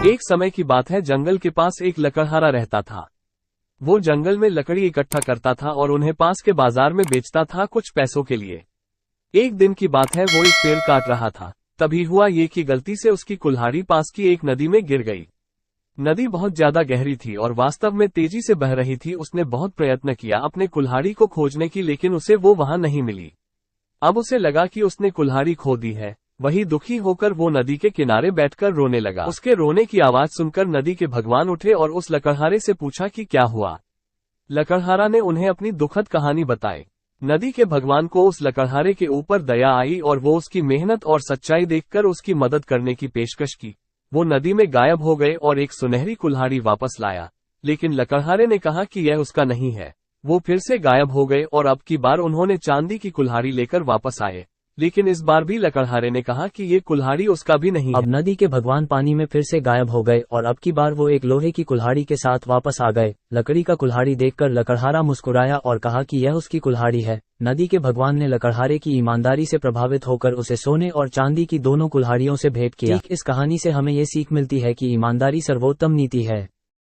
एक समय की बात है, जंगल के पास एक लकड़हारा रहता था। वो जंगल में लकड़ी इकट्ठा करता था और उन्हें पास के बाजार में बेचता था कुछ पैसों के लिए। एक दिन की बात है, वो एक पेड़ काट रहा था। तभी हुआ ये कि गलती से उसकी कुल्हाड़ी पास की एक नदी में गिर गई। नदी बहुत ज्यादा गहरी थी और वास्तव में तेजी से बह रही थी। उसने बहुत प्रयत्न किया अपने कुल्हाड़ी को खोजने की, लेकिन उसे वो वहां नहीं मिली। अब उसे लगा कि उसने कुल्हाड़ी खो दी है। वही दुखी होकर वो नदी के किनारे बैठकर रोने लगा। उसके रोने की आवाज सुनकर नदी के भगवान उठे और उस लकड़हारे से पूछा कि क्या हुआ। लकड़हारा ने उन्हें अपनी दुखद कहानी बताई। नदी के भगवान को उस लकड़हारे के ऊपर दया आई और वो उसकी मेहनत और सच्चाई देखकर उसकी मदद करने की पेशकश की। वो नदी में गायब हो गए और एक सुनहरी कुल्हाड़ी वापस लाया, लेकिन लकड़हारे ने कहा कि यह उसका नहीं है। वो फिर से गायब हो गए और अब की बार उन्होंने चांदी की कुल्हाड़ी लेकर वापस आए, लेकिन इस बार भी लकड़हारे ने कहा कि ये कुल्हाड़ी उसका भी नहीं है। अब नदी के भगवान पानी में फिर से गायब हो गए और अब की बार वो एक लोहे की कुल्हाड़ी के साथ वापस आ गए। लकड़ी का कुल्हाड़ी देखकर लकड़हारा मुस्कुराया और कहा कि यह उसकी कुल्हाड़ी है। नदी के भगवान ने लकड़हारे की ईमानदारी से प्रभावित होकर उसे सोने और चांदी की दोनों कुल्हाड़ियों से भेंट किया। इस कहानी से हमें ये सीख मिलती है कि ईमानदारी सर्वोत्तम नीति है।